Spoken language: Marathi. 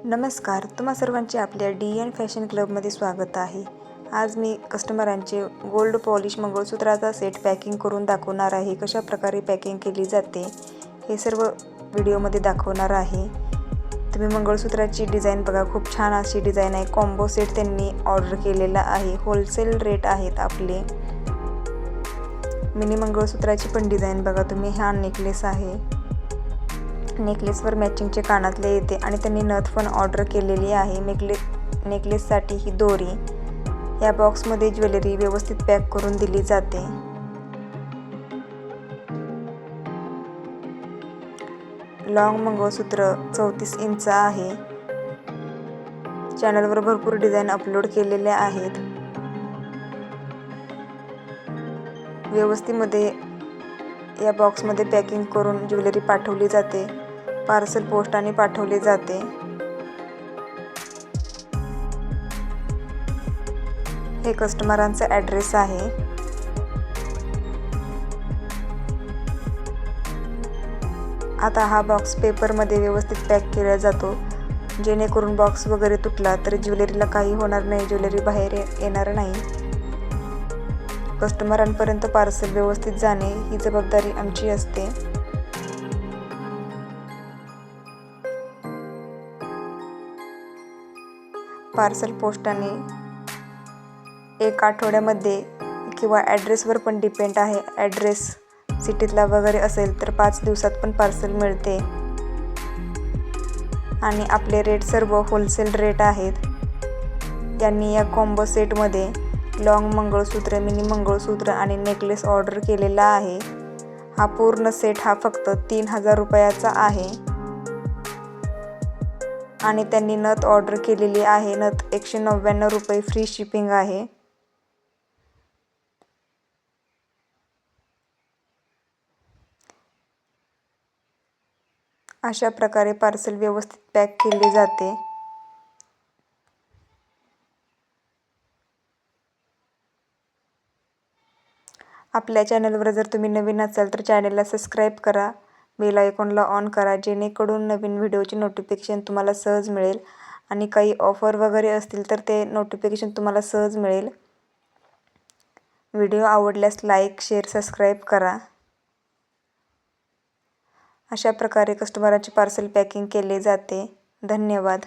नमस्कार, तुम्हा सर्वांचे आपल्या DN फॅशन क्लबमध्ये स्वागत आहे। आज मी कस्टमरांचे गोल्ड पॉलिश मंगळसूत्राचा सेट पॅकिंग करून दाखवणार आहे। कशा प्रकारे पॅकिंग केली जाते हे सर्व व्हिडिओमध्ये दाखवणार आहे। तुम्ही मंगळसूत्राची डिझाइन बघा, खूप छान अशी डिझाइन आहे। कॉम्बो सेट त्यांनी ऑर्डर केलेला आहे। होलसेल रेट आहेत आपले। मिनी मंगळसूत्राची पण डिझाइन बघा तुम्ही। हा नेकलेस आहे। नेकलेसवर मॅचिंगचे कानातले येते आणि त्यांनी नथ पण ऑर्डर केलेली आहे। नेकलेससाठी ही दोरी या बॉक्समध्ये ज्वेलरी व्यवस्थित पॅक करून दिली जाते। लॉंग मंगळसूत्र 34 इंच आहे। चॅनलवर भरपूर डिझाइन अपलोड केलेल्या आहेत। व्यवस्थितमध्ये या बॉक्समध्ये पॅकिंग करून ज्वेलरी पाठवली जाते। पार्सल पोस्टाने पाठवले जाते। हे कस्टमरांचा ॲड्रेस आहे। आता हा बॉक्स पेपरमध्ये व्यवस्थित पॅक केला जातो, जेणेकरून बॉक्स वगैरे तुटला तर ज्वेलरीला काही होणार नाही, ज्वेलरी बाहेर येणार नाही। कस्टमरांपर्यंत पार्सल व्यवस्थित जाणे ही जबाबदारी आमची असते। पार्सल पोस्टाने 1 आठवड्यामध्ये किंवा ॲड्रेसवर पण डिपेंड आहे। ॲड्रेस सिटीतला वगैरे असेल तर 5 दिवसात पण पार्सल मिळते। आणि आपले रेट सर्व होलसेल रेट आहेत। यांनी या कॉम्बो सेटमध्ये लॉंग मंगळसूत्र, मिनी मंगळसूत्र आणि नेकलेस ऑर्डर केलेला आहे। हा पूर्ण सेट हा फक्त 3000 रुपयाचा आहे। आणि त्यांनी नथ ऑर्डर केलेली आहे। नथ 199 रुपये फ्री शिपिंग आहे। अशा प्रकारे पार्सल व्यवस्थित पॅक केले जाते। आपल्या चॅनलवर जर तुम्ही नवीन असाल तर चॅनलला सबस्क्राईब करा, बेल आयकॉनला ऑन करा, जेणेकरून नवीन व्हिडिओचे नोटिफिकेशन तुम्हाला सहज मिळेल। आणि काही ऑफर वगैरे असतील तर ते नोटिफिकेशन तुम्हाला सहज मिळेल। व्हिडिओ आवडल्यास लाईक, शेअर, सबस्क्राईब करा। अशा प्रकारे कस्टमरांचे पार्सल पॅकिंग केले जाते। धन्यवाद।